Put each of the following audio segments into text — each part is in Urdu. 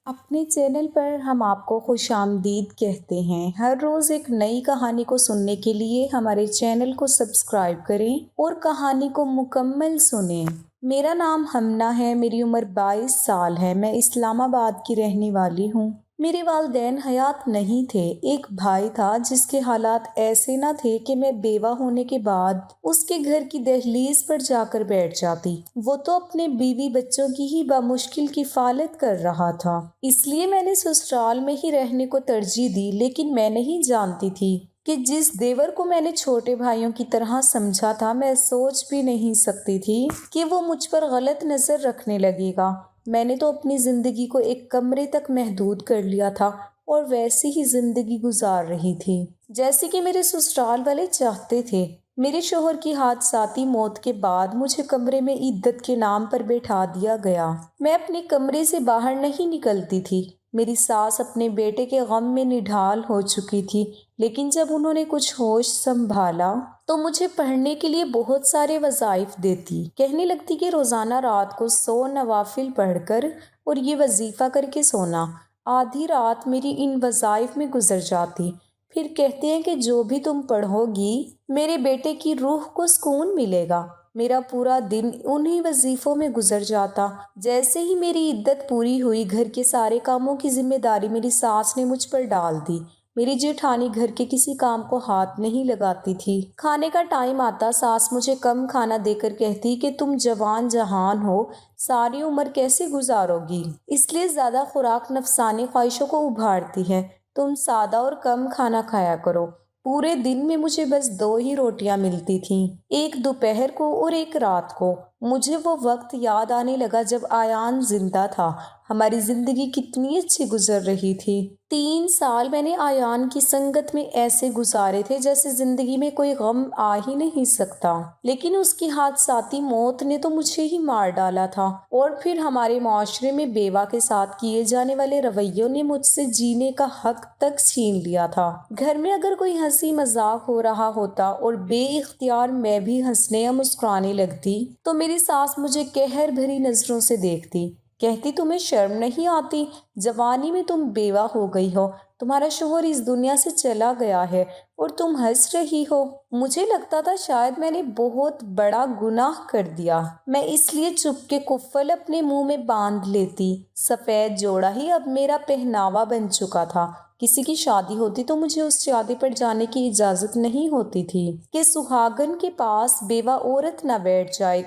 اپنے چینل پر ہم آپ کو خوش آمدید کہتے ہیں۔ ہر روز ایک نئی کہانی کو سننے کے لیے ہمارے چینل کو سبسکرائب کریں اور کہانی کو مکمل سنیں۔ میرا نام ہمنا ہے، میری عمر 22 سال ہے، میں اسلام آباد کی رہنے والی ہوں۔ میرے والدین حیات نہیں تھے۔ ایک بھائی تھا جس کے حالات ایسے نہ تھے کہ میں بیوہ ہونے کے بعد اس کے گھر کی دہلیز پر جا کر بیٹھ جاتی۔ وہ تو اپنے بیوی بچوں کی ہی بمشکل کفالت کر رہا تھا، اس لیے میں نے سسرال میں ہی رہنے کو ترجیح دی۔ لیکن میں نہیں جانتی تھی کہ جس دیور کو میں نے چھوٹے بھائیوں کی طرح سمجھا تھا، میں سوچ بھی نہیں سکتی تھی کہ وہ مجھ پر غلط نظر رکھنے لگے گا۔ میں نے تو اپنی زندگی کو ایک کمرے تک محدود کر لیا تھا اور ویسی ہی زندگی گزار رہی تھی جیسے کہ میرے سسرال والے چاہتے تھے۔ میرے شوہر کی حادثاتی موت کے بعد مجھے کمرے میں عدت کے نام پر بٹھا دیا گیا۔ میں اپنے کمرے سے باہر نہیں نکلتی تھی۔ میری ساس اپنے بیٹے کے غم میں نڈھال ہو چکی تھی، لیکن جب انہوں نے کچھ ہوش سنبھالا تو مجھے پڑھنے کے لیے بہت سارے وظائف دیتی۔ کہنے لگتی کہ روزانہ رات کو 100 نوافل پڑھ کر اور یہ وظیفہ کر کے سونا۔ آدھی رات میری ان وظائف میں گزر جاتی۔ پھر کہتے ہیں کہ جو بھی تم پڑھو گی میرے بیٹے کی روح کو سکون ملے گا۔ میرا پورا دن انہی وظیفوں میں گزر جاتا۔ جیسے ہی میری عدت پوری ہوئی، گھر کے سارے کاموں کی ذمہ داری میری ساس نے مجھ پر ڈال دی۔ میری جیٹھانی گھر کے کسی کام کو ہاتھ نہیں لگاتی تھی۔ کھانے کا ٹائم آتا، ساس مجھے کم کھانا دے کر کہتی کہ تم جوان جہان ہو، ساری عمر کیسے گزارو گی، اس لیے زیادہ خوراک نفسانی خواہشوں کو ابھارتی ہے، تم سادہ اور کم کھانا کھایا کرو۔ پورے دن میں مجھے بس 2 ہی روٹیاں ملتی تھیں، ایک دوپہر کو اور ایک رات کو۔ مجھے وہ وقت یاد آنے لگا جب آیان زندہ تھا، ہماری زندگی کتنی اچھی گزر رہی تھی۔ 3 سال میں نے آیان کی سنگت میں ایسے گزارے تھے جیسے زندگی میں کوئی غم آ ہی نہیں سکتا، لیکن اس کی حادثاتی موت نے تو مجھے ہی مار ڈالا تھا۔ اور پھر ہمارے معاشرے میں بیوہ کے ساتھ کیے جانے والے رویوں نے مجھ سے جینے کا حق تک چھین لیا تھا۔ گھر میں اگر کوئی ہنسی مذاق ہو رہا ہوتا اور بے اختیار میں بھی ہنسنے یا مسکرانے لگتی تو میری ساس مجھے قہر بھری نظروں سے دیکھتی، کہتی تمہیں شرم نہیں آتی، جوانی میں تم بیوہ ہو گئی ہو، تمہارا شوہر اس دنیا سے چلا گیا ہے اور تم ہنس رہی ہو۔ مجھے لگتا تھا شاید میں نے بہت بڑا گناہ کر دیا۔ میں اس لیے چپ کے کفل اپنے منہ میں باندھ لیتی۔ سفید جوڑا ہی اب میرا پہناوا بن چکا تھا۔ کسی کی شادی ہوتی تو مجھے اس شادی پر جانے کی اجازت نہیں ہوتی تھی کہ سہاگن کے پاس بیوہ عورت نہ بیٹھ جائے،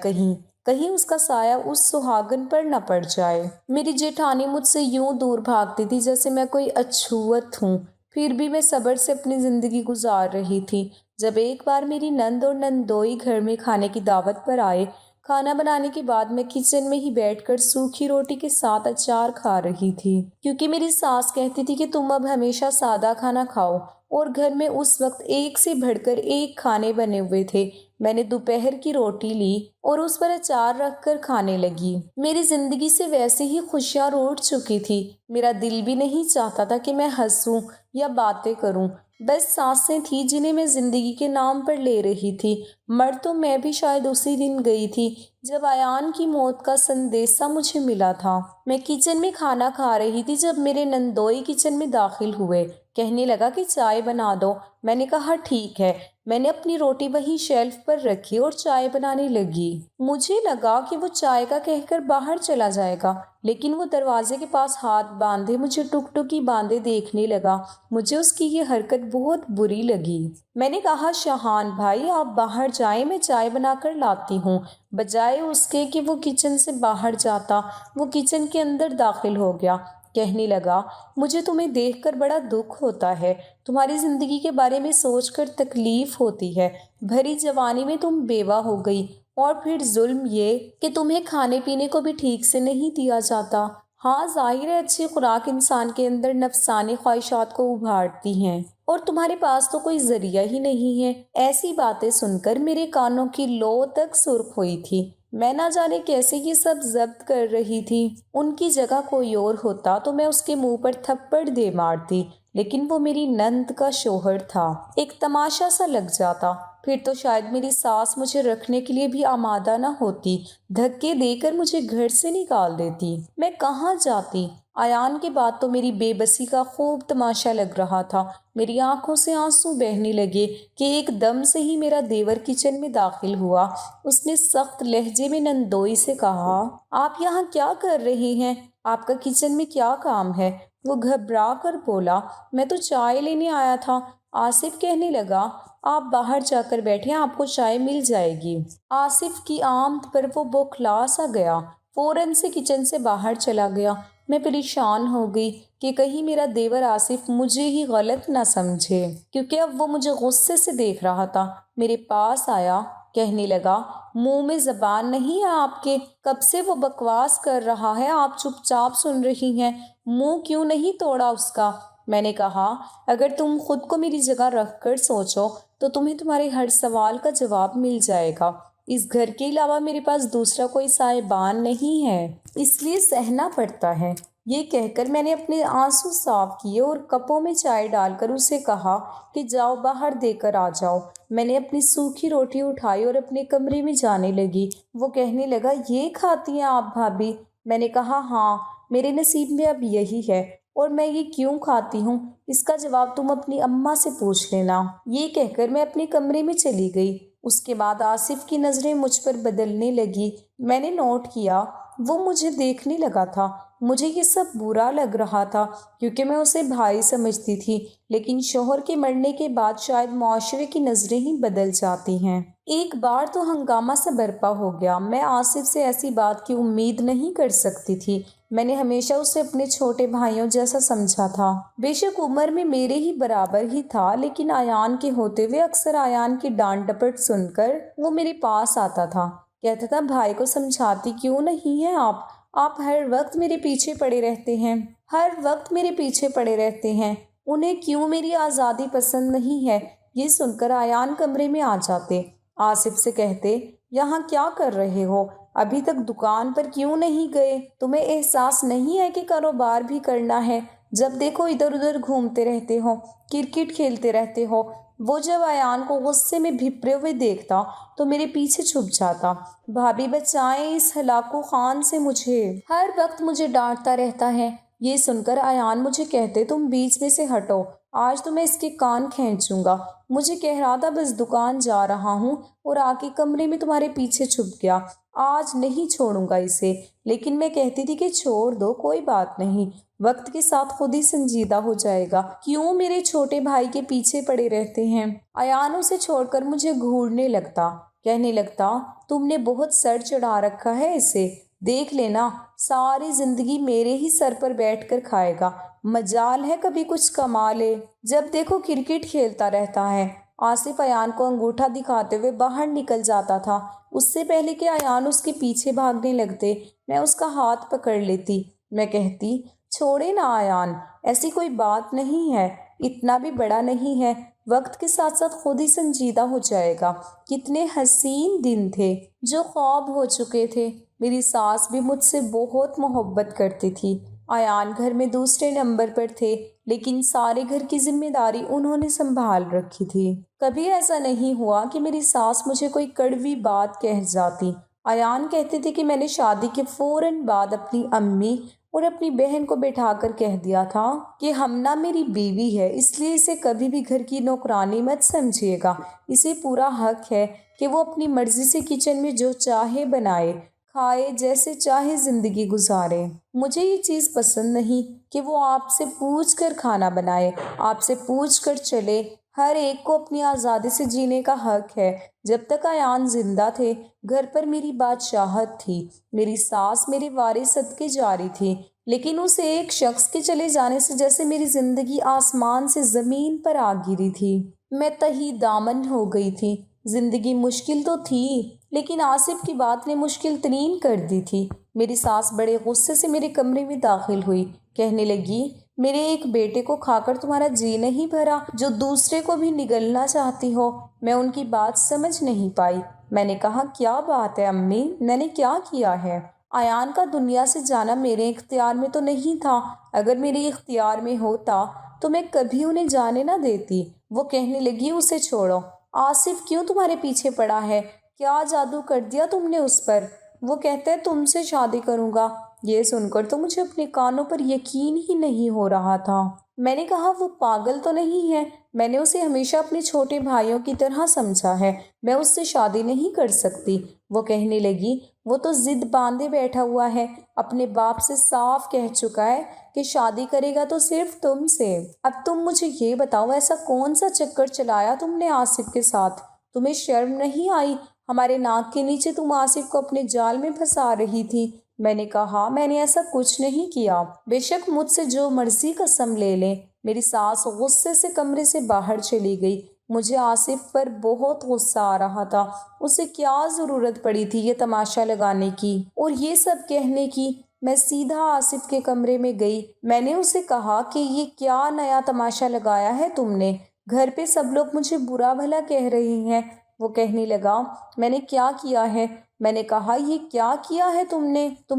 کہیں اس کا سایہ اس سہاگن پر نہ پڑ جائے۔ میری جیٹھانی مجھ سے یوں دور بھاگتی تھی جیسے میں کوئی اچھوت ہوں، پھر بھی میں صبر سے اپنی زندگی گزار رہی تھی۔ جب ایک بار میری نند اور نندوئی گھر میں کھانے کی دعوت پر آئے، کھانا بنانے کے بعد میں کچن میں ہی بیٹھ کر سوکھی روٹی کے ساتھ اچار کھا رہی تھی، کیونکہ میری ساس کہتی تھی کہ تم اب ہمیشہ سادہ کھانا کھاؤ، اور گھر میں اس وقت ایک سے بڑھ کر ایک کھانے بنے ہوئے تھے۔ میں نے دوپہر کی روٹی لی اور اس پر اچار رکھ کر کھانے لگی۔ میری زندگی سے ویسے ہی خوشیاں روٹ چکی تھی، میرا دل بھی نہیں چاہتا تھا کہ میں ہنسوں یا باتیں کروں، بس سانسیں تھیں جنہیں میں زندگی کے نام پر لے رہی تھی۔ مر تو میں بھی شاید اسی دن گئی تھی جب آیان کی موت کا سندیسہ مجھے ملا تھا۔ میں کچن میں کھانا کھا رہی تھی جب میرے نندوئی کچن میں داخل ہوئے، کہنے لگا کہ چائے بنا دو۔ میں نے کہا ٹھیک ہے۔ میں نے اپنی روٹی وہیں شیلف پر رکھی اور چائے بنانے لگی۔ مجھے لگا کہ وہ چائے کا کہہ کر باہر چلا جائے گا، لیکن وہ دروازے کے پاس ہاتھ باندھے مجھے ٹک ٹکی باندھے دیکھنے لگا۔ مجھے اس کی یہ حرکت بہت بری لگی۔ میں نے کہا شاہان بھائی آپ باہر جائیں، میں چائے بنا کر لاتی ہوں۔ بجائے اس کے کہ وہ کچن سے باہر جاتا، وہ کچن کے اندر داخل ہو گیا۔ کہنے لگا مجھے تمہیں دیکھ کر بڑا دکھ ہوتا ہے، تمہاری زندگی کے بارے میں سوچ کر تکلیف ہوتی ہے۔ بھری جوانی میں تم بیوہ ہو گئی، اور پھر ظلم یہ کہ تمہیں کھانے پینے کو بھی ٹھیک سے نہیں دیا جاتا۔ ہاں ظاہر ہے اچھی خوراک انسان کے اندر نفسانی خواہشات کو ابھارتی ہیں، اور تمہارے پاس تو کوئی ذریعہ ہی نہیں ہے۔ ایسی باتیں سن کر میرے کانوں کی لو تک سرخ ہوئی تھی۔ میں نہ جانے کیسے یہ سب ضبط کر رہی تھی۔ ان کی جگہ کوئی اور ہوتا تو میں اس کے منہ پر تھپڑ دے مارتی، لیکن وہ میری نند کا شوہر تھا، ایک تماشا سا لگ جاتا۔ پھر تو شاید میری ساس مجھے رکھنے کے لیے بھی آمادہ نہ ہوتی، دھکے دے کر مجھے گھر سے نکال دیتی۔ میں کہاں جاتی؟ ایان کے بعد تو میری بے بسی کا خوب تماشا لگ رہا تھا۔ میری آنکھوں سے آنسو بہنے لگے کہ ایک دم سے ہی میرا دیور کچن میں داخل ہوا۔ اس نے سخت لہجے میں نندوئی سے کہا، آپ یہاں کیا کر رہے ہیں؟ آپ کا کچن میں کیا کام ہے؟ وہ گھبرا کر بولا، میں تو چائے لینے آیا تھا۔ آصف کہنے لگا، آپ باہر جا کر بیٹھیں، آپ کو چائے مل جائے گی۔ آصف کی آمد پر وہ بوکھلا سا گیا، فوراً سے کچن سے باہر چلا گیا۔ میں پریشان ہو گئی کہ کہیں میرا دیور آصف مجھے ہی غلط نہ سمجھے، کیونکہ اب وہ مجھے غصے سے دیکھ رہا تھا۔ میرے پاس آیا، کہنے لگا، منہ میں زبان نہیں ہے آپ کے؟ کب سے وہ بکواس کر رہا ہے، آپ چپ چاپ سن رہی ہیں، منہ کیوں نہیں توڑا اس کا؟ میں نے کہا، اگر تم خود کو میری جگہ رکھ کر سوچو تو تمہیں تمہارے ہر سوال کا جواب مل جائے گا۔ اس گھر کے علاوہ میرے پاس دوسرا کوئی صاحبان نہیں ہے، اس لیے سہنا پڑتا ہے۔ یہ کہہ کر میں نے اپنے آنسو صاف کیے اور کپوں میں چائے ڈال کر اسے کہا کہ جاؤ باہر دے کر آ جاؤ۔ میں نے اپنی سوکھی روٹی اٹھائی اور اپنے کمرے میں جانے لگی۔ وہ کہنے لگا، یہ کھاتی ہیں آپ بھابھی؟ میں نے کہا، ہاں، میرے نصیب میں اب یہی ہے، اور میں یہ کیوں کھاتی ہوں اس کا جواب تم اپنی اماں سے پوچھ لینا۔ یہ کہہ کر میں اپنے کمرے میں چلی گئی۔ اس کے بعد آصف کی نظریں مجھ پر بدلنے لگی۔ میں نے نوٹ کیا وہ مجھے دیکھنے لگا تھا۔ مجھے یہ سب برا لگ رہا تھا کیونکہ میں اسے بھائی سمجھتی تھی، لیکن شوہر کے مرنے کے بعد شاید معاشرے کی نظریں ہی بدل جاتی ہیں۔ ایک بار تو ہنگامہ سا برپا ہو گیا۔ میں آصف سے ایسی بات کی امید نہیں کر سکتی تھی۔ میں نے ہمیشہ اسے اپنے چھوٹے بھائیوں جیسا سمجھا تھا۔ بے شک عمر میں میرے ہی برابر ہی تھا، لیکن ایان کے ہوتے ہوئے اکثر ایان کی ڈانٹ ڈپٹ سن کر وہ میرے پاس آتا تھا، کہتا تھا، بھائی کو سمجھاتی کیوں نہیں ہیں آپ ہر وقت میرے پیچھے پڑے رہتے ہیں، ہر وقت میرے پیچھے پڑے رہتے ہیں، انہیں کیوں میری آزادی پسند نہیں ہے؟ یہ سن کر ایان کمرے میں آ جاتے، آصف سے کہتے، یہاں کیا کر رہے ہو؟ ابھی تک دکان پر کیوں نہیں گئے؟ تمہیں احساس نہیں ہے کہ کاروبار بھی کرنا ہے؟ جب دیکھو ادھر ادھر گھومتے رہتے ہو، کرکٹ کھیلتے رہتے ہو۔ وہ جب ایان کو غصے میں بھپرے ہوئے دیکھتا تو میرے پیچھے چھپ جاتا۔ بھابھی بچائیں اس ہلاکو خان سے مجھے، ہر وقت مجھے ڈانٹتا رہتا ہے۔ یہ سن کر ایان مجھے کہتے، تم بیچ میں سے ہٹو، آج تو میں اس کے کان کھینچوں گا۔ مجھے کہہ رہا تھا بس دکان جا رہا ہوں اور آ کے کمرے میں تمہارے پیچھے چھپ گیا، آج نہیں چھوڑوں گا اسے۔ لیکن میں کہتی تھی کہ چھوڑ دو، کوئی بات نہیں، وقت کے ساتھ خود ہی سنجیدہ ہو جائے گا، کیوں میرے چھوٹے بھائی کے پیچھے پڑے رہتے ہیں؟ ایان اسے چھوڑ کر مجھے گھورنے لگتا، کہنے لگتا، تم نے بہت سر چڑھا رکھا ہے اسے، دیکھ لینا ساری زندگی میرے ہی سر پر بیٹھ کر کھائے گا، مجال ہے کبھی کچھ کما لے، جب دیکھو کرکٹ کھیلتا رہتا ہے۔ آصف ایان کو انگوٹھا دکھاتے ہوئے باہر نکل جاتا تھا۔ اس سے پہلے کہ ایان اس کے پیچھے بھاگنے لگتے، میں اس کا ہاتھ پکڑ لیتی۔ میں کہتی، چھوڑے نا ایان، ایسی کوئی بات نہیں ہے، اتنا بھی بڑا نہیں ہے، وقت کے ساتھ ساتھ خود ہی سنجیدہ ہو جائے گا۔ کتنے حسین دن تھے جو خواب ہو چکے تھے۔ میری ساس بھی مجھ سے بہت محبت کرتی تھی۔ ایان گھر میں دوسرے نمبر پر تھے، لیکن سارے گھر کی ذمہ داری انہوں نے سنبھال رکھی تھی۔ کبھی ایسا نہیں ہوا کہ میری ساس مجھے کوئی کڑوی بات کہہ جاتی۔ ایان کہتے تھے کہ میں نے شادی کے فوراً بعد اپنی امی اور اپنی بہن کو بٹھا کر کہہ دیا تھا کہ ہمنا میری بیوی ہے، اس لیے اسے کبھی بھی گھر کی نوکرانی مت سمجھیے گا، اسے پورا حق ہے کہ وہ اپنی مرضی سے کچن میں جو چاہے بنائے، کھائے، جیسے چاہے زندگی گزارے۔ مجھے یہ چیز پسند نہیں کہ وہ آپ سے پوچھ کر کھانا بنائے، آپ سے پوچھ کر چلے۔ ہر ایک کو اپنی آزادی سے جینے کا حق ہے۔ جب تک ایان زندہ تھے گھر پر میری بادشاہت تھی، میری ساس میرے وارث صدقے جاری تھی، لیکن اس ایک شخص کے چلے جانے سے جیسے میری زندگی آسمان سے زمین پر آ گری تھی۔ میں تہی دامن ہو گئی تھی۔ زندگی مشکل تو تھی، لیکن آصف کی بات نے مشکل ترین کر دی تھی۔ میری ساس بڑے غصے سے میرے کمرے میں داخل ہوئی، کہنے لگی، میرے ایک بیٹے کو کھا کر تمہارا جی نہیں بھرا جو دوسرے کو بھی نگلنا چاہتی ہو؟ میں ان کی بات سمجھ نہیں پائی۔ میں نے کہا، کیا بات ہے امی، میں نے کیا کیا ہے؟ ایان کا دنیا سے جانا میرے اختیار میں تو نہیں تھا، اگر میرے اختیار میں ہوتا تو میں کبھی انہیں جانے نہ دیتی۔ وہ کہنے لگی، اسے چھوڑو، آصف کیوں تمہارے پیچھے پڑا ہے؟ کیا جادو کر دیا تم نے اس پر؟ وہ کہتا ہے تم سے شادی کروں گا۔ یہ سن کر تو مجھے اپنے کانوں پر یقین ہی نہیں ہو رہا تھا۔ میں نے کہا وہ پاگل تو نہیں ہے، میں نے اسے ہمیشہ اپنے چھوٹے بھائیوں کی طرح سمجھا ہے، میں اس سے شادی نہیں کر سکتی۔ وہ کہنے لگی وہ تو ضد باندھے بیٹھا ہوا ہے، اپنے باپ سے صاف کہہ چکا ہے کہ شادی کرے گا تو صرف تم سے۔ اب تم مجھے یہ بتاؤ ایسا کون سا چکر چلایا تم نے آصف کے ساتھ؟ تمہیں شرم نہیں آئی؟ ہمارے ناک کے نیچے تم آصف کو اپنے جال میں پھنسا رہی تھی۔ میں نے کہا میں نے ایسا کچھ نہیں کیا، بے شک مجھ سے جو مرضی قسم لے لیں۔ میری ساس غصے سے کمرے سے باہر چلی گئی۔ مجھے آصف پر بہت غصہ آ رہا تھا، اسے کیا ضرورت پڑی تھی یہ تماشا لگانے کی اور یہ سب کہنے کی۔ میں سیدھا آصف کے کمرے میں گئی، میں نے اسے کہا کہ یہ کیا نیا تماشا لگایا ہے تم نے؟ گھر پہ سب لوگ مجھے برا بھلا کہہ رہے ہیں۔ وہ کہنے لگا میں نے کیا کیا ہے؟ میں نے کہا یہ کیا کیا ہے تم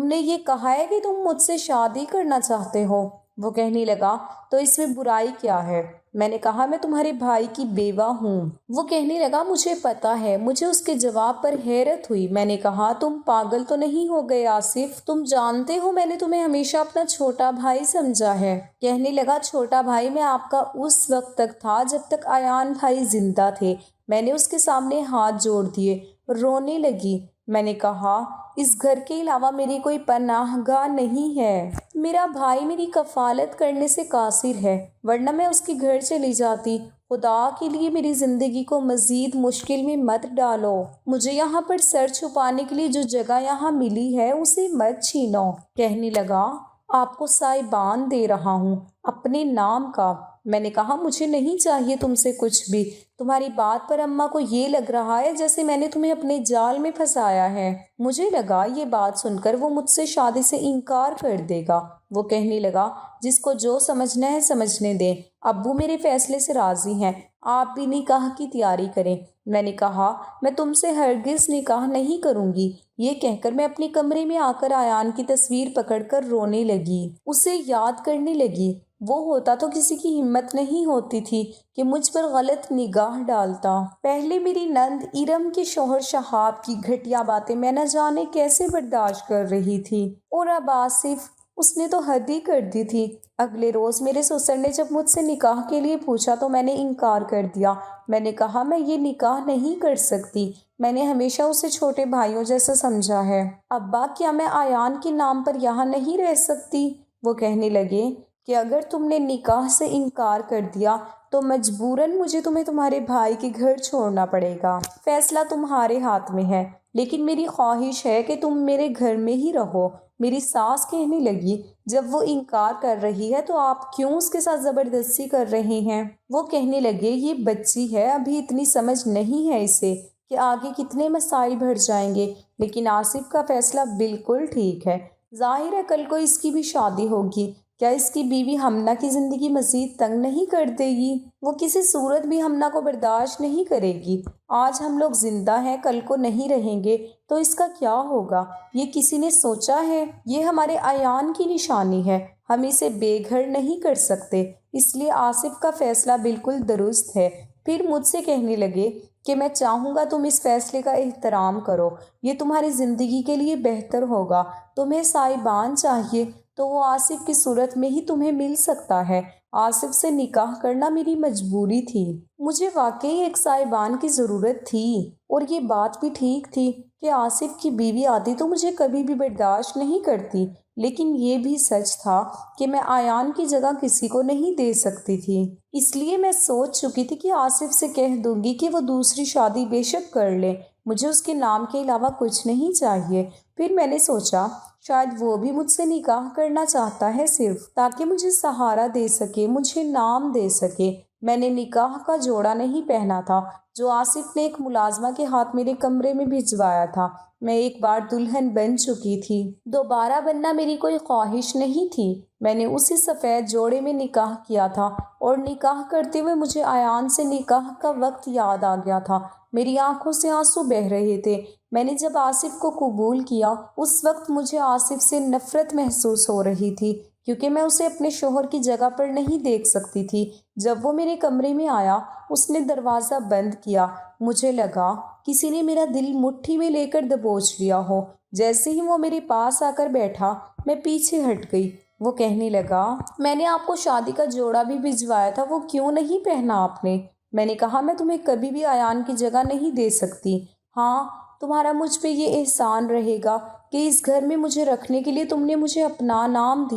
نے یہ کہا ہے کہ تم مجھ سے شادی کرنا چاہتے ہو۔ وہ کہنے لگا تو اس میں برائی کیا ہے؟ میں نے کہا میں تمہارے بھائی کی بیوہ ہوں۔ وہ کہنے لگا مجھے پتا ہے۔ مجھے اس کے جواب پر حیرت ہوئی۔ میں نے کہا تم پاگل تو نہیں ہو گئے آصف؟ تم جانتے ہو میں نے تمہیں ہمیشہ اپنا چھوٹا بھائی سمجھا ہے۔ کہنے لگا چھوٹا بھائی میں آپ کا اس وقت تک تھا جب تک ایان بھائی زندہ تھے۔ میں نے اس کے سامنے ہاتھ جوڑ دیے، رونے لگی۔ میں نے کہا اس گھر کے علاوہ میری کوئی پناہ گاہ نہیں ہے، میرا بھائی میری کفالت کرنے سے قاصر ہے، ورنہ میں اس کے گھر چلی جاتی۔ خدا کے لیے میری زندگی کو مزید مشکل میں مت ڈالو، مجھے یہاں پر سر چھپانے کے لیے جو جگہ یہاں ملی ہے اسے مت چھینو۔ کہنے لگا آپ کو سائبان دے رہا ہوں اپنے نام کا۔ میں نے کہا مجھے نہیں چاہیے تم سے کچھ بھی، تمہاری بات پر اماں کو یہ لگ رہا ہے جیسے میں نے تمہیں اپنے جال میں پھنسایا ہے۔ مجھے لگا یہ بات سن کر وہ مجھ سے شادی سے انکار کر دے گا۔ وہ کہنے لگا جس کو جو سمجھنا ہے سمجھنے دیں، ابو میرے فیصلے سے راضی ہیں، آپ بھی نکاح کی تیاری کریں۔ میں نے کہا میں تم سے ہرگز نکاح نہیں کروں گی۔ یہ کہہ کر میں اپنے کمرے میں آ کر ایان کی تصویر پکڑ کر رونے لگی، اسے یاد کرنے لگی۔ وہ ہوتا تو کسی کی ہمت نہیں ہوتی تھی کہ مجھ پر غلط نگاہ ڈالتا۔ پہلے میری نند ارم کے شوہر شہاب کی گھٹیا باتیں میں نہ جانے کیسے برداشت کر رہی تھی، اور اب آصف، اس نے تو حد ہی کر دی تھی۔ اگلے روز میرے سسر نے جب مجھ سے نکاح کے لیے پوچھا تو میں نے انکار کر دیا۔ میں نے کہا میں یہ نکاح نہیں کر سکتی، میں نے ہمیشہ اسے چھوٹے بھائیوں جیسا سمجھا ہے۔ ابا کیا میں ایان کے نام پر یہاں نہیں رہ سکتی؟ وہ کہنے لگے کہ اگر تم نے نکاح سے انکار کر دیا تو مجبوراً مجھے تمہیں تمہارے بھائی کے گھر چھوڑنا پڑے گا، فیصلہ تمہارے ہاتھ میں ہے، لیکن میری خواہش ہے کہ تم میرے گھر میں ہی رہو۔ میری ساس کہنے لگی جب وہ انکار کر رہی ہے تو آپ کیوں اس کے ساتھ زبردستی کر رہے ہیں؟ وہ کہنے لگے یہ بچی ہے، ابھی اتنی سمجھ نہیں ہے اسے کہ آگے کتنے مسائل بڑھ جائیں گے، لیکن آصف کا فیصلہ بالکل ٹھیک ہے۔ ظاہر ہے کل کو اس کی بھی شادی ہوگی، کیا اس کی بیوی ہمنا کی زندگی مزید تنگ نہیں کر دے گی؟ وہ کسی صورت بھی ہمنا کو برداشت نہیں کرے گی۔ آج ہم لوگ زندہ ہیں، کل کو نہیں رہیں گے تو اس کا کیا ہوگا؟ یہ کسی نے سوچا ہے؟ یہ ہمارے ایان کی نشانی ہے، ہم اسے بے گھر نہیں کر سکتے، اس لیے آصف کا فیصلہ بالکل درست ہے۔ پھر مجھ سے کہنے لگے کہ میں چاہوں گا تم اس فیصلے کا احترام کرو، یہ تمہاری زندگی کے لیے بہتر ہوگا۔ تمہیں سائبان چاہیے تو وہ آصف کی صورت میں ہی تمہیں مل سکتا ہے۔ آصف سے نکاح کرنا میری مجبوری تھی، مجھے واقعی ایک سائبان کی ضرورت تھی، اور یہ بات بھی ٹھیک تھی کہ آصف کی بیوی آتی تو مجھے کبھی بھی برداشت نہیں کرتی، لیکن یہ بھی سچ تھا کہ میں ایان کی جگہ کسی کو نہیں دے سکتی تھی۔ اس لیے میں سوچ چکی تھی کہ آصف سے کہہ دوں گی کہ وہ دوسری شادی بے شک کر لے، مجھے اس کے نام کے علاوہ کچھ نہیں چاہیے۔ پھر میں نے سوچا شاید وہ بھی مجھ سے نکاح کرنا چاہتا ہے صرف تاکہ مجھے سہارا دے سکے، مجھے نام دے سکے۔ میں نے نکاح کا جوڑا نہیں پہنا تھا جو آصف نے ایک ملازمہ کے ہاتھ میرے کمرے میں بھجوایا تھا۔ میں ایک بار دلہن بن چکی تھی، دوبارہ بننا میری کوئی خواہش نہیں تھی۔ میں نے اسی سفید جوڑے میں نکاح کیا تھا، اور نکاح کرتے ہوئے مجھے ایان سے نکاح کا وقت یاد آ گیا تھا، میری آنکھوں سے آنسو بہہ رہے تھے۔ میں نے جب آصف کو قبول کیا اس وقت مجھے آصف سے نفرت محسوس ہو رہی تھی کیونکہ میں اسے اپنے شوہر کی جگہ پر نہیں دیکھ سکتی تھی۔ جب وہ میرے کمرے میں آیا، اس نے دروازہ بند کیا۔ مجھے لگا کسی نے میرا دل مٹھی میں لے کر دبوچ لیا ہو۔ جیسے ہی وہ میرے پاس آ کر بیٹھا، میں پیچھے ہٹ گئی۔ وہ کہنے لگا، میں نے آپ کو شادی کا جوڑا بھی بھجوایا تھا، وہ کیوں نہیں پہنا آپ نے؟ میں نے کہا، میں تمہیں کبھی بھی ایان کی جگہ نہیں دے سکتی۔ ہاں، تمہارا مجھ پہ یہ احسان رہے گا کہ اس گھر میں مجھے رکھنے کے لیے تم نے مجھے اپنا نام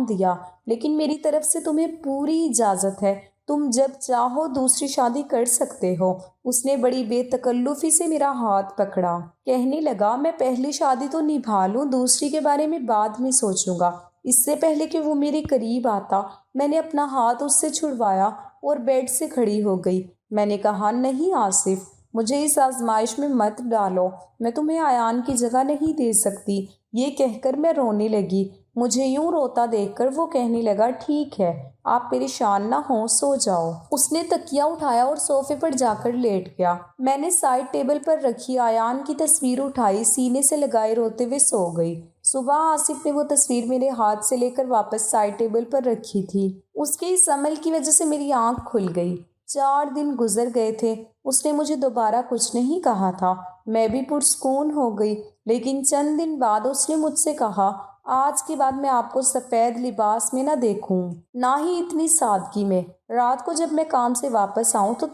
دیا، لیکن میری طرف سے تمہیں پوری اجازت ہے، تم جب چاہو دوسری شادی کر سکتے ہو۔ اس نے بڑی بے تکلفی سے میرا ہاتھ پکڑا، کہنے لگا، میں پہلی شادی تو نبھا لوں، دوسری کے بارے میں بعد میں سوچوں گا۔ اس سے پہلے کہ وہ میرے قریب آتا، میں نے اپنا ہاتھ اس سے چھڑوایا اور بیڈ سے کھڑی ہو گئی۔ میں نے کہا، نہیں آصف، مجھے اس آزمائش میں مت ڈالو، میں تمہیں ایان کی جگہ نہیں دے سکتی۔ یہ کہہ کر میں رونے لگی۔ مجھے یوں روتا دیکھ کر وہ کہنے لگا، ٹھیک ہے، آپ پریشان نہ ہوں، سو جاؤ۔ اس نے تکیہ اٹھایا اور صوفے پر جا کر لیٹ گیا۔ میں نے سائڈ ٹیبل پر رکھی ایان کی تصویر اٹھائی، سینے سے لگائے روتے ہوئے سو گئی۔ صبح آصف نے وہ تصویر میرے ہاتھ سے لے کر واپس سائڈ ٹیبل پر رکھی تھی۔ اس کے اس عمل کی وجہ سے میری آنکھ کھل گئی۔ 4 دن گزر گئے تھے، اس نے مجھے دوبارہ کچھ نہیں کہا تھا۔ میں بھی پرسکون ہو گئی، لیکن چند دن بعد اس نے مجھ سے کہا، آج کے بعد میں آپ کو سفید لباس میں نہ دیکھوں، نہ ہی اتنی سادگی میں۔ رات کو جب میں کام سے واپس آؤں تو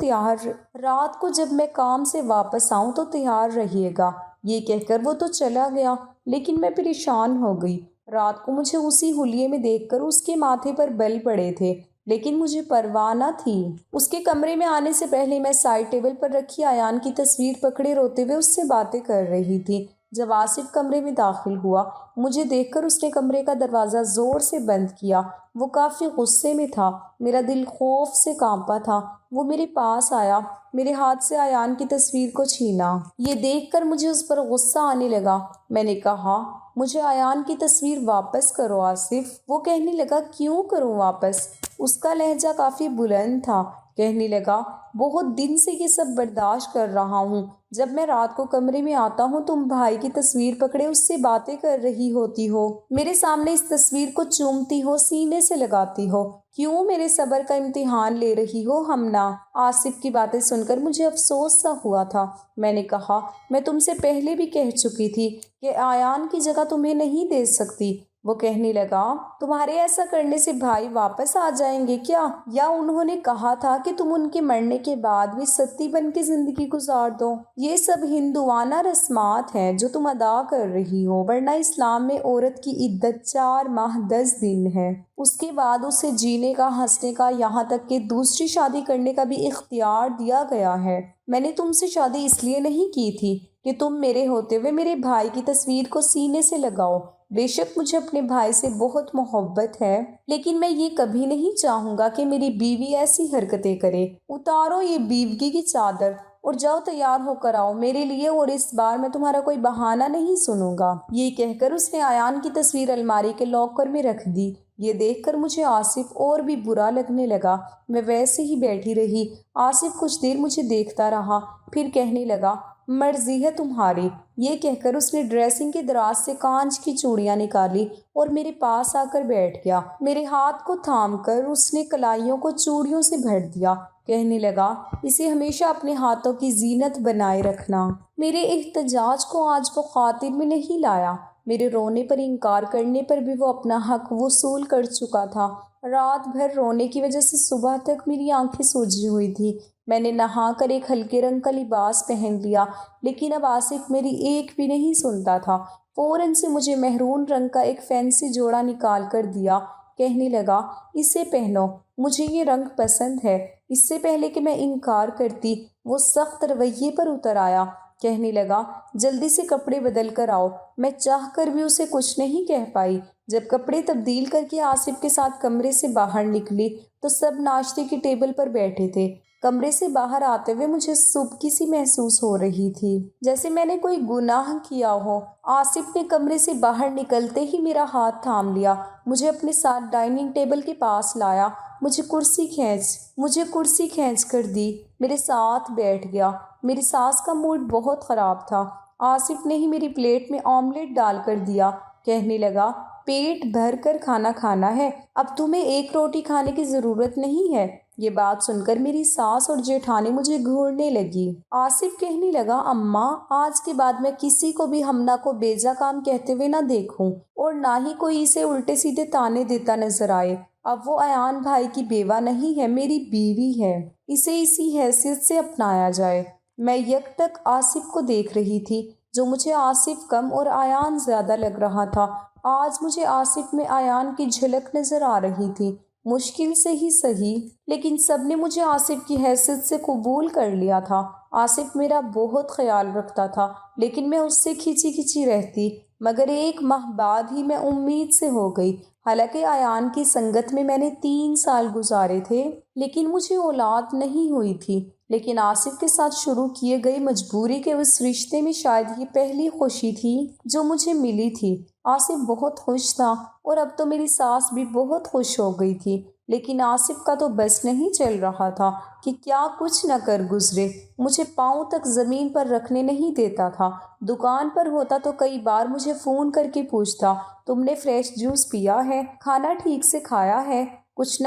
تیار رہیے گا۔ یہ کہہ کر وہ تو چلا گیا، لیکن میں پریشان ہو گئی۔ رات کو مجھے اسی حلیے میں دیکھ کر اس کے ماتھے پر بل پڑے تھے، لیکن مجھے پرواہ نہ تھی۔ اس کے کمرے میں آنے سے پہلے میں سائڈ ٹیبل پر رکھی ایان کی تصویر پکڑے روتے ہوئے اس سے باتیں کر رہی تھی۔ جب آصف کمرے میں داخل ہوا، مجھے دیکھ کر اس نے کمرے کا دروازہ زور سے بند کیا۔ وہ کافی غصے میں تھا، میرا دل خوف سے کانپا تھا۔ وہ میرے پاس آیا، میرے ہاتھ سے ایان کی تصویر کو چھینا۔ یہ دیکھ کر مجھے اس پر غصہ آنے لگا۔ میں نے کہا، مجھے ایان کی تصویر واپس کرو آصف۔ وہ کہنے لگا، کیوں کروں واپس؟ اس کا لہجہ کافی بلند تھا۔ کہنے لگا، بہت دن سے یہ سب برداشت کر رہا ہوں۔ جب میں رات کو کمرے میں آتا ہوں، تم بھائی کی تصویر پکڑے اس سے باتیں کر رہی ہوتی ہو، میرے سامنے اس تصویر کو چومتی ہو، سینے سے لگاتی ہو۔ کیوں میرے صبر کا امتحان لے رہی ہو ہمنا؟ آصف کی باتیں سن کر مجھے افسوس سا ہوا تھا۔ میں نے کہا، میں تم سے پہلے بھی کہہ چکی تھی کہ ایان کی جگہ تمہیں نہیں دے سکتی۔ وہ کہنے لگا، تمہارے ایسا کرنے سے بھائی واپس آ جائیں گے کیا؟ یا انہوں نے کہا تھا کہ تم ان کے مرنے کے بعد بھی ستی بن کے زندگی گزار دو؟ یہ سب ہندوانہ رسمات ہیں جو تم ادا کر رہی ہو، ورنہ اسلام میں عورت کی عدت 4 ماہ 10 دن ہے۔ اس کے بعد اسے جینے کا، ہنسنے کا، یہاں تک کہ دوسری شادی کرنے کا بھی اختیار دیا گیا ہے۔ میں نے تم سے شادی اس لیے نہیں کی تھی کہ تم میرے ہوتے ہوئے میرے بھائی کی تصویر کو سینے سے لگاؤ۔ بے شک مجھے اپنے بھائی سے بہت محبت ہے، لیکن میں یہ کبھی نہیں چاہوں گا کہ میری بیوی ایسی حرکتیں کرے۔ اتارو یہ بیوگی کی چادر اور جاؤ تیار ہو کر آؤ میرے لیے، اور اس بار میں تمہارا کوئی بہانہ نہیں سنوں گا۔ یہ کہہ کر اس نے ایان کی تصویر الماری کے لاکر میں رکھ دی۔ یہ دیکھ کر مجھے آصف اور بھی برا لگنے لگا۔ میں ویسے ہی بیٹھی رہی۔ آصف کچھ دیر مجھے دیکھتا رہا، پھر کہنے لگا، مرضی ہے تمہاری۔ یہ کہہ کر اس نے ڈریسنگ کے دراز سے کانچ کی چوڑیاں نکالی اور میرے پاس آ کر بیٹھ گیا۔ میرے ہاتھ کو تھام کر اس نے کلائیوں کو چوڑیوں سے بھر دیا۔ کہنے لگا، اسے ہمیشہ اپنے ہاتھوں کی زینت بنائے رکھنا۔ میرے احتجاج کو آج وہ خاطر میں نہیں لایا۔ میرے رونے پر انکار کرنے پر بھی وہ اپنا حق وصول کر چکا تھا۔ رات بھر رونے کی وجہ سے صبح تک میری آنکھیں سوجی ہوئی تھیں۔ میں نے نہا کر ایک ہلکے رنگ کا لباس پہن لیا، لیکن اب آصف میری ایک بھی نہیں سنتا تھا۔ فوراً سے مجھے میرون رنگ کا ایک فینسی جوڑا نکال کر دیا۔ کہنے لگا، اسے پہنو، مجھے یہ رنگ پسند ہے۔ اس سے پہلے کہ میں انکار کرتی، وہ سخت رویے پر اتر آیا۔ کہنے لگا، جلدی سے کپڑے بدل کر آؤ۔ میں چاہ کر بھی اسے کچھ نہیں کہہ پائی۔ جب کپڑے تبدیل کر کے آصف کے ساتھ کمرے سے باہر نکلی تو سب ناشتے کی ٹیبل پر بیٹھے تھے۔ کمرے سے باہر آتے ہوئے مجھے سبکی سی محسوس ہو رہی تھی، جیسے میں نے کوئی گناہ کیا ہو۔ آصف نے کمرے سے باہر نکلتے ہی میرا ہاتھ تھام لیا، مجھے اپنے ساتھ ڈائننگ ٹیبل کے پاس لایا، مجھے کرسی کھینچ کر دی، میرے ساتھ بیٹھ گیا۔ میری ساس کا موڈ بہت خراب تھا۔ آصف نے ہی میری پلیٹ میں آملیٹ ڈال کر دیا۔ کہنے لگا، پیٹ بھر کر کھانا کھانا ہے، اب تمہیں ایک روٹی کھانے کی ضرورت نہیں ہے۔ یہ بات سن کر میری ساس اور جیٹھانی مجھے گھورنے لگی۔ آصف کہنے لگا، اماں آج کے بعد میں کسی کو بھی ہمنا کو بیجا کام کہتے ہوئے نہ دیکھوں اور نہ ہی کوئی اسے الٹے سیدھے تانے دیتا نظر آئے۔ اب وہ ایان بھائی کی بیوہ نہیں ہے، میری بیوی ہے، اسے اسی حیثیت سے اپنایا جائے۔ میں یک تک آصف کو دیکھ رہی تھی، جو مجھے آصف کم اور ایان زیادہ لگ رہا تھا۔ آج مجھے آصف میں ایان کی جھلک نظر آ رہی تھی، مشکل سے ہی صحیح، لیکن سب نے مجھے آصف کی حیثیت سے قبول کر لیا تھا۔ آصف میرا بہت خیال رکھتا تھا، لیکن میں اس سے کھچی کھچی رہتی، مگر 1 ماہ بعد ہی میں امید سے ہو گئی۔ حالانکہ ایان کی سنگت میں نے 3 سال گزارے تھے، لیکن مجھے اولاد نہیں ہوئی تھی۔ لیکن آصف کے ساتھ شروع کیے گئے مجبوری کے اس رشتے میں شاید یہ پہلی خوشی تھی جو مجھے ملی تھی۔ آصف بہت خوش تھا اور اب تو میری ساس بھی بہت خوش ہو گئی تھی، لیکن آصف کا تو بس نہیں چل رہا تھا کہ کیا کچھ نہ کر گزرے۔ مجھے پاؤں تک زمین پر رکھنے نہیں دیتا تھا۔ دکان پر ہوتا تو کئی بار مجھے فون کر کے پوچھتا، تم نے فریش جوس پیا ہے، کھانا ٹھیک سے کھایا ہے، کچھ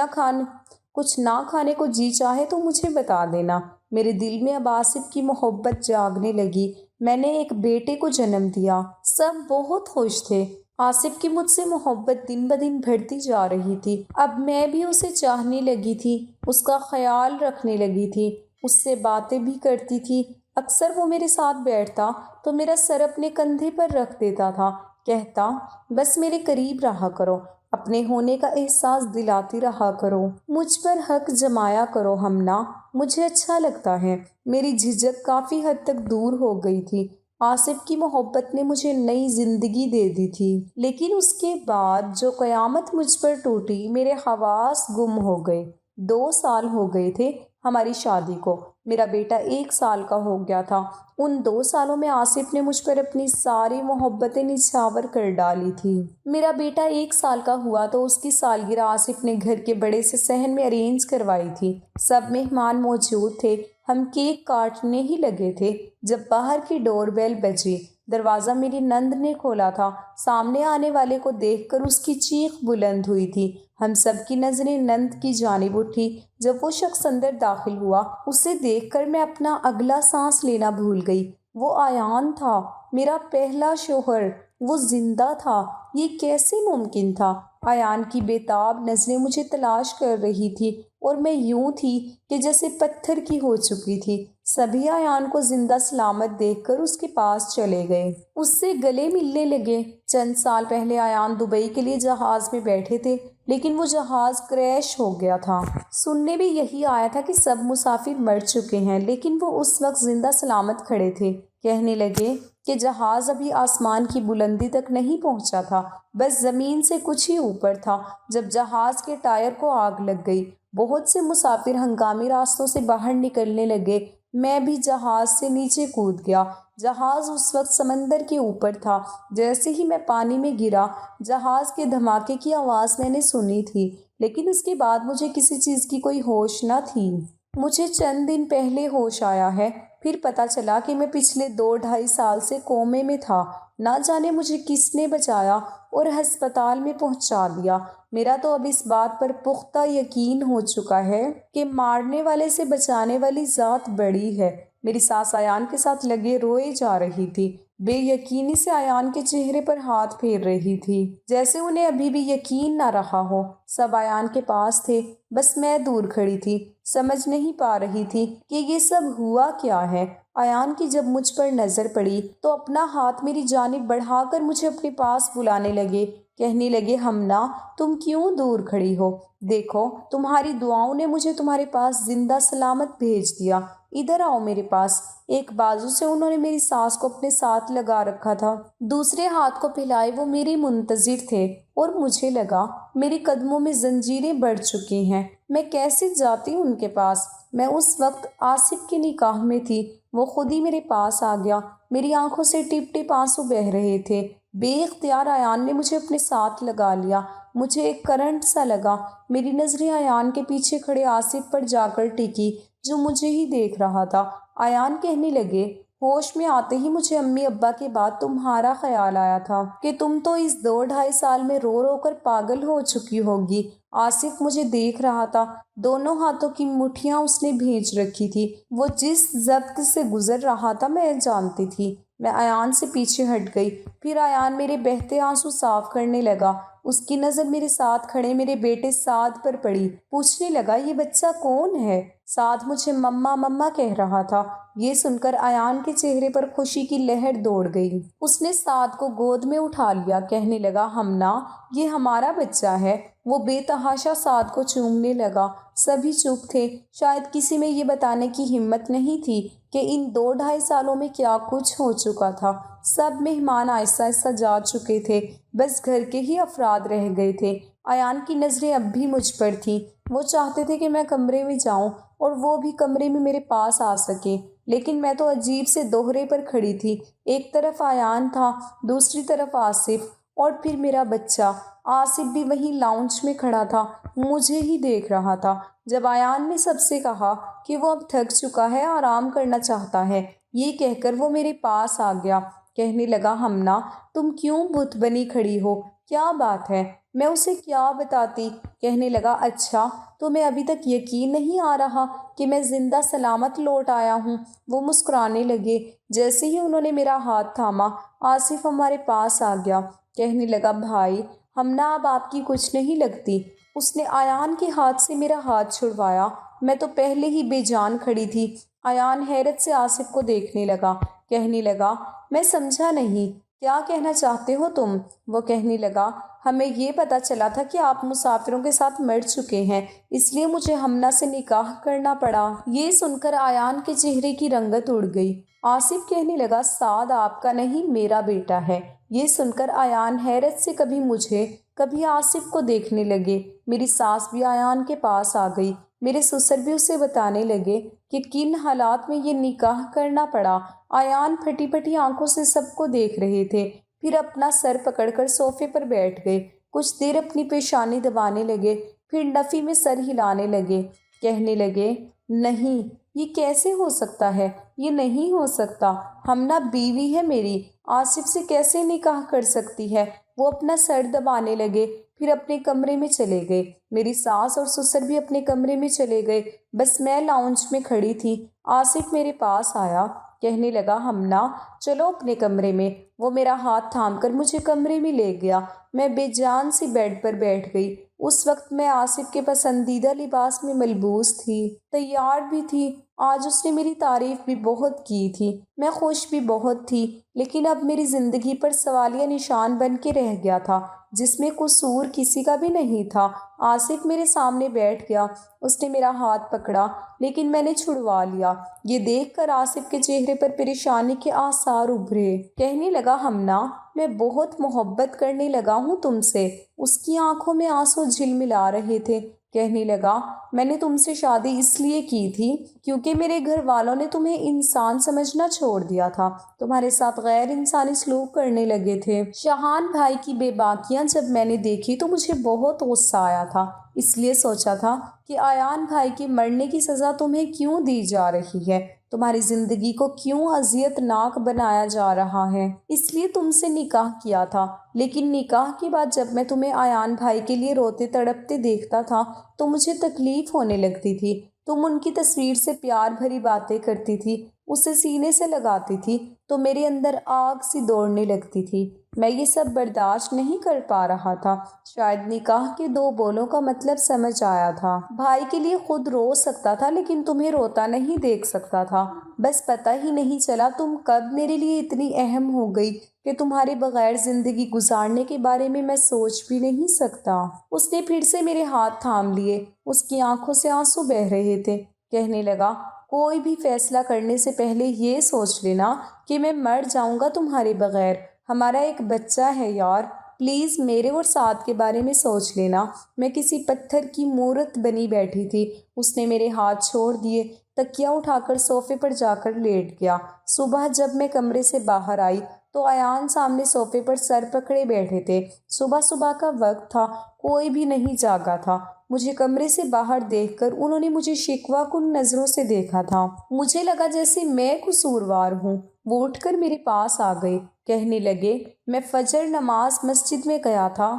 نہ کھانے کو جی چاہے تو مجھے بتا دینا۔ میرے دل میں اب آصف کی محبت جاگنے لگی۔ میں نے ایک بیٹے کو جنم دیا، سب بہت خوش تھے۔ آصف کی مجھ سے محبت دن بدن بڑھتی جا رہی تھی۔ اب میں بھی اسے چاہنے لگی تھی، اس کا خیال رکھنے لگی تھی، اس سے باتیں بھی کرتی تھی۔ اکثر وہ میرے ساتھ بیٹھتا تو میرا سر اپنے کندھے پر رکھ دیتا تھا، کہتا، بس میرے قریب رہا کرو، اپنے ہونے کا احساس دلاتی رہا کرو، مجھ پر حق جمایا کرو ہمنا، مجھے اچھا لگتا ہے۔ میری جھجک کافی حد تک دور ہو گئی تھی۔ آصف کی محبت نے مجھے نئی زندگی دے دی تھی، لیکن اس کے بعد جو قیامت مجھ پر ٹوٹی، میرے حواس گم ہو گئے۔ 2 سال ہو گئے تھے ہماری شادی کو، میرا بیٹا 1 سال کا ہو گیا تھا۔ ان 2 سالوں میں آصف نے مجھ پر اپنی ساری محبتیں نچھاور کر ڈالی تھی۔ میرا بیٹا 1 سال کا ہوا تو اس کی سالگرہ آصف نے گھر کے بڑے سے صحن میں ارینج کروائی تھی۔ سب مہمان موجود تھے، ہم کیک کاٹنے ہی لگے تھے جب باہر کی ڈور بیل بجی۔ دروازہ میری نند نے کھولا تھا۔ سامنے آنے والے کو دیکھ کر اس کی چیخ بلند ہوئی تھی۔ ہم سب کی نظریں نند کی جانب اٹھی۔ جب وہ شخص اندر داخل ہوا، اسے دیکھ کر میں اپنا اگلا سانس لینا بھول گئی۔ وہ ایان تھا، میرا پہلا شوہر، وہ زندہ تھا۔ یہ کیسے ممکن تھا؟ ایان کی بےتاب نظریں مجھے تلاش کر رہی تھی اور میں یوں تھی کہ جیسے پتھر کی ہو چکی تھی۔ سبھی ایان کو زندہ سلامت دیکھ کر اس کے پاس چلے گئے، اس سے گلے ملنے لگے۔ چند سال پہلے ایان دبئی کے لیے جہاز میں بیٹھے تھے، لیکن وہ جہاز کریش ہو گیا تھا۔ سننے میں یہی آیا تھا کہ سب مسافر مر چکے ہیں، لیکن وہ اس وقت زندہ سلامت کھڑے تھے۔ کہنے لگے کہ جہاز ابھی آسمان کی بلندی تک نہیں پہنچا تھا، بس زمین سے کچھ ہی اوپر تھا جب جہاز کے ٹائر کو آگ لگ گئی۔ بہت سے مسافر ہنگامی راستوں سے باہر نکلنے لگے۔ میں بھی جہاز سے نیچے کود گیا۔ جہاز اس وقت سمندر کے اوپر تھا۔ جیسے ہی میں پانی میں گرا، جہاز کے دھماکے کی آواز میں نے سنی تھی، لیکن اس کے بعد مجھے کسی چیز کی کوئی ہوش نہ تھی۔ مجھے چند دن پہلے ہوش آیا ہے، پھر پتہ چلا کہ میں پچھلے 2-2.5 سال سے کومے میں تھا۔ نہ جانے مجھے کس نے بچایا اور ہسپتال میں پہنچا دیا۔ میرا تو اب اس بات پر پختہ یقین ہو چکا ہے کہ مارنے والے سے بچانے والی ذات بڑی ہے۔ میری ساس ایان کے ساتھ لگے روئے جا رہی تھی، بے یقینی سے ایان کے چہرے پر ہاتھ پھیر رہی تھی، جیسے انہیں ابھی بھی یقین نہ رہا ہو۔ سب ایان کے پاس تھے، بس میں دور کھڑی تھی، سمجھ نہیں پا رہی تھی کہ یہ سب ہوا کیا ہے۔ ایان کی جب مجھ پر نظر پڑی تو اپنا ہاتھ میری جانب بڑھا کر مجھے اپنے پاس بلانے لگے۔ کہنے لگے، ہمنا تم کیوں دور کھڑی ہو؟ دیکھو، تمہاری دعاؤں نے مجھے تمہارے پاس زندہ سلامت بھیج دیا۔ ادھر آؤ میرے پاس۔ ایک بازو سے انہوں نے میری سانس کو اپنے ساتھ لگا رکھا تھا، دوسرے ہاتھ کو پھیلائے وہ میری منتظر تھے، اور مجھے لگا میرے قدموں میں زنجیریں بڑھ چکی ہیں۔ میں کیسے جاتی ان کے پاس؟ میں اس وقت آصف کے نکاح میں تھی۔ وہ خود ہی میرے پاس آ گیا، میری آنکھوں سے ٹپ ٹپ آنسو بہہ رہے تھے۔ بے اختیار ایان نے مجھے اپنے ساتھ لگا لیا۔ مجھے ایک کرنٹ سا لگا۔ میری نظریں ایان کے پیچھے کھڑے آصف پر جا کر ٹکی، جو مجھے ہی دیکھ رہا تھا۔ ایان کہنے لگے، ہوش میں آتے ہی مجھے امی ابا کے بعد تمہارا خیال آیا تھا کہ تم تو اس 2 ڈھائی سال میں رو رو کر پاگل ہو چکی ہوگی۔ آصف مجھے دیکھ رہا تھا، دونوں ہاتھوں کی مٹھیاں اس نے بھیج رکھی تھی۔ وہ جس ضبط سے گزر رہا تھا میں جانتی تھی۔ میں ایان سے پیچھے ہٹ گئی، پھر ایان میرے بہتے آنسو صاف کرنے لگا۔ اس کی نظر میرے ساتھ کھڑے میرے بیٹے سعد پر پڑی، پوچھنے لگا یہ بچہ کون ہے؟ سعد مجھے مما مما کہہ رہا تھا۔ یہ سن کر ایان کے چہرے پر خوشی کی لہر دوڑ گئی۔ اس نے سعد کو گود میں اٹھا لیا، کہنے لگا ہمنا یہ ہمارا بچہ ہے۔ وہ بے تحاشا سعد کو چومنے لگا۔ سبھی چپ تھے، شاید کسی میں یہ بتانے کی ہمت نہیں تھی کہ ان 2 ڈھائی سالوں میں کیا کچھ ہو چکا تھا۔ سب مہمان آہستہ آہستہ جا چکے تھے، بس گھر کے ہی افراد رہ گئے تھے۔ ایان کی نظریں اب بھی مجھ پر تھیں۔ وہ چاہتے تھے کہ میں کمرے میں جاؤں اور وہ بھی کمرے میں میرے پاس آ سکے، لیکن میں تو عجیب سے دوہرے پر کھڑی تھی۔ ایک طرف ایان تھا، دوسری طرف آصف، اور پھر میرا بچہ۔ آصف بھی وہیں لاؤنج میں کھڑا تھا، مجھے ہی دیکھ رہا تھا۔ جب ایان نے سب سے کہا کہ وہ اب تھک چکا ہے، آرام کرنا چاہتا ہے، یہ کہہ کر وہ میرے پاس آ گیا، کہنے لگا ہمنا تم کیوں بت بنی کھڑی ہو؟ کیا بات ہے؟ میں اسے کیا بتاتی؟ کہنے لگا اچھا تمہیں ابھی تک یقین نہیں آ رہا کہ میں زندہ سلامت لوٹ آیا ہوں؟ وہ مسکرانے لگے۔ جیسے ہی انہوں نے میرا ہاتھ تھاما، آصف ہمارے پاس آ گیا، کہنے لگا بھائی ہمنا اب آپ کی کچھ نہیں لگتی۔ اس نے ایان کے ہاتھ سے میرا ہاتھ چھڑوایا۔ میں تو پہلے ہی بے جان کھڑی تھی۔ ایان حیرت سے آصف کو دیکھنے لگا، کہنے لگا میں سمجھا نہیں، کیا کہنا چاہتے ہو تم؟ وہ کہنے لگا ہمیں یہ پتہ چلا تھا کہ آپ مسافروں کے ساتھ مر چکے ہیں، اس لیے مجھے ہمنا سے نکاح کرنا پڑا۔ یہ سن کر ایان کے چہرے کی رنگت اڑ گئی۔ آصف کہنے لگا سعد آپ کا نہیں میرا بیٹا ہے۔ یہ سن کر ایان حیرت سے کبھی مجھے کبھی آصف کو دیکھنے لگے۔ میری ساس بھی ایان کے پاس آ گئی۔ میرے سسر بھی اسے بتانے لگے کہ کن حالات میں یہ نکاح کرنا پڑا۔ ایان پھٹی پھٹی آنکھوں سے سب کو دیکھ رہے تھے، پھر اپنا سر پکڑ کر صوفے پر بیٹھ گئے۔ کچھ دیر اپنی پیشانی دبانے لگے، پھر نفی میں سر ہلانے لگے، کہنے لگے نہیں یہ کیسے ہو سکتا ہے، یہ نہیں ہو سکتا، ہمنا بیوی ہے میری، آصف سے کیسے نکاح کر سکتی ہے؟ وہ اپنا سر دبانے لگے، پھر اپنے کمرے میں چلے گئے۔ میری ساس اور سسر بھی اپنے کمرے میں چلے گئے، بس میں لاؤنج میں کھڑی تھی۔ آصف میرے پاس آیا، کہنے لگا ہمنا چلو اپنے کمرے میں۔ وہ میرا ہاتھ تھام کر مجھے کمرے میں لے گیا۔ میں بے جان سی بیڈ پر بیٹھ گئی۔ اس وقت میں آصف کے پسندیدہ لباس میں ملبوس تھی، تیار بھی تھی۔ آج اس نے میری تعریف بھی بہت کی تھی، میں خوش بھی بہت تھی، لیکن اب میری زندگی پر سوالیہ نشان بن کے رہ گیا تھا، جس میں قصور کسی کا بھی نہیں تھا۔ آصف میرے سامنے بیٹھ گیا، اس نے میرا ہاتھ پکڑا، لیکن میں نے چھڑوا لیا۔ یہ دیکھ کر آصف کے چہرے پر پریشانی کے آثار ابھرے۔ کہنے لگا ہمنا میں بہت محبت کرنے لگا ہوں تم سے۔ اس کی آنکھوں میں آنسو جھلملا رہے تھے۔ کہنے لگا میں نے تم سے شادی اس لیے کی تھی کیونکہ میرے گھر والوں نے تمہیں انسان سمجھنا چھوڑ دیا تھا، تمہارے ساتھ غیر انسانی سلوک کرنے لگے تھے۔ شاہان بھائی کی بے باکیاں جب میں نے دیکھی تو مجھے بہت غصہ آیا تھا، اس لیے سوچا تھا کہ ایان بھائی کے مرنے کی سزا تمہیں کیوں دی جا رہی ہے، تمہاری زندگی کو کیوں اذیت ناک بنایا جا رہا ہے، اس لیے تم سے نکاح کیا تھا۔ لیکن نکاح کے بعد جب میں تمہیں ایان بھائی کے لیے روتے تڑپتے دیکھتا تھا تو مجھے تکلیف ہونے لگتی تھی۔ تم ان کی تصویر سے پیار بھری باتیں کرتی تھی، اسے سینے سے لگاتی تھی تو میرے اندر آگ سی دوڑنے لگتی تھی۔ میں یہ سب برداشت نہیں کر پا رہا تھا۔ شاید نکاح کے 2 بولوں کا مطلب سمجھ آیا تھا۔ بھائی کے لیے خود رو سکتا تھا لیکن تمہیں روتا نہیں دیکھ سکتا تھا۔ بس پتہ ہی نہیں چلا تم کب میرے لیے اتنی اہم ہو گئی کہ تمہارے بغیر زندگی گزارنے کے بارے میں میں سوچ بھی نہیں سکتا۔ اس نے پھر سے میرے ہاتھ تھام لیے، اس کی آنکھوں سے آنسو بہہ رہے تھے۔ کہنے لگا کوئی بھی فیصلہ کرنے سے پہلے یہ سوچ لینا کہ میں مر جاؤں گا تمہارے بغیر، ہمارا ایک بچہ ہے یار، پلیز میرے اور سعد کے بارے میں سوچ لینا۔ میں کسی پتھر کی مورت بنی بیٹھی تھی۔ اس نے میرے ہاتھ چھوڑ دیے، تکیہ اٹھا کر صوفے پر جا کر لیٹ گیا۔ صبح جب میں کمرے سے باہر آئی تو ایان سامنے صوفے پر سر پکڑے بیٹھے تھے۔ صبح صبح کا وقت تھا، کوئی بھی نہیں جاگا تھا۔ مجھے کمرے سے باہر دیکھ کر انہوں نے مجھے شکوہ کن نظروں سے دیکھا تھا۔ مجھے لگا جیسے میں قصوروار ہوں۔ وہ اٹھ کر میرے پاس آ گئے، کہنے لگے میں فجر نماز مسجد میں گیا تھا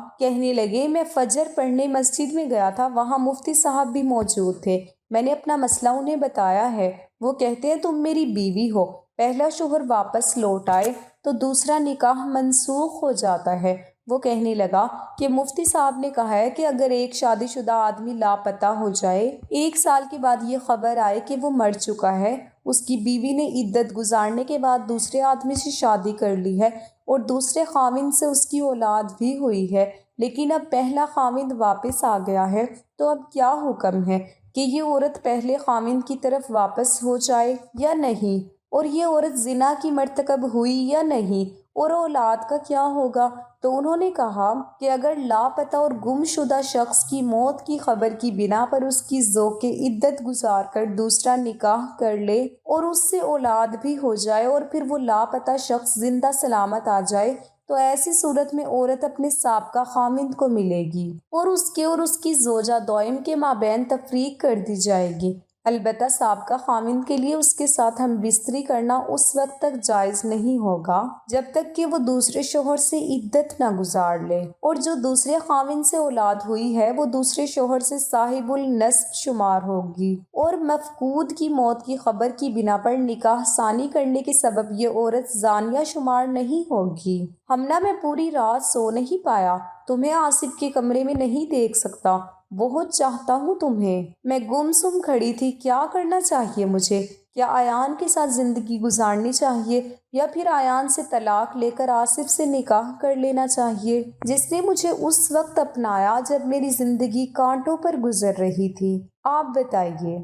میں فجر پڑھنے مسجد میں گیا تھا، وہاں مفتی صاحب بھی موجود تھے۔ میں نے اپنا مسئلہ انہیں بتایا ہے۔ وہ کہتے ہیں تم میری بیوی ہو، پہلا شوہر واپس لوٹ آئے تو دوسرا نکاح منسوخ ہو جاتا ہے۔ وہ کہنے لگا کہ مفتی صاحب نے کہا ہے کہ اگر ایک شادی شدہ آدمی لاپتہ ہو جائے، 1 سال کے بعد یہ خبر آئے کہ وہ مر چکا ہے، اس کی بیوی نے عدت گزارنے کے بعد دوسرے آدمی سے شادی کر لی ہے اور دوسرے خاوند سے اس کی اولاد بھی ہوئی ہے، لیکن اب پہلا خاوند واپس آ گیا ہے، تو اب کیا حکم ہے کہ یہ عورت پہلے خاوند کی طرف واپس ہو جائے یا نہیں، اور یہ عورت زنا کی مرتکب ہوئی یا نہیں، اور اولاد کا کیا ہوگا؟ تو انہوں نے کہا کہ اگر لاپتہ اور گم شدہ شخص کی موت کی خبر کی بنا پر اس کی ذوق عدت گزار کر دوسرا نکاح کر لے اور اس سے اولاد بھی ہو جائے اور پھر وہ لاپتہ شخص زندہ سلامت آ جائے، تو ایسی صورت میں عورت اپنے سابقہ خاوند کو ملے گی اور اس کی زوجہ دوئم کے مابین تفریق کر دی جائے گی۔ البتہ سابقہ خاوند کے لیے اس کے ساتھ ہم بستری کرنا اس وقت تک جائز نہیں ہوگا جب تک کہ وہ دوسرے شوہر سے عدت نہ گزار لے، اور جو دوسرے خاوند سے اولاد ہوئی ہے وہ دوسرے شوہر سے صاحب النسب شمار ہوگی، اور مفقود کی موت کی خبر کی بنا پر نکاح ثانی کرنے کے سبب یہ عورت زانیہ شمار نہیں ہوگی۔ ہمنا میں پوری رات سو نہیں پایا، تمہیں آصف کے کمرے میں نہیں دیکھ سکتا، بہت چاہتا ہوں تمہیں۔ میں گم سم کھڑی تھی، کیا کرنا چاہیے مجھے؟ کیا ایان کے ساتھ زندگی گزارنی چاہیے یا پھر ایان سے طلاق لے کر آصف سے نکاح کر لینا چاہیے، جس نے مجھے اس وقت اپنایا جب میری زندگی کانٹوں پر گزر رہی تھی؟ آپ بتائیے۔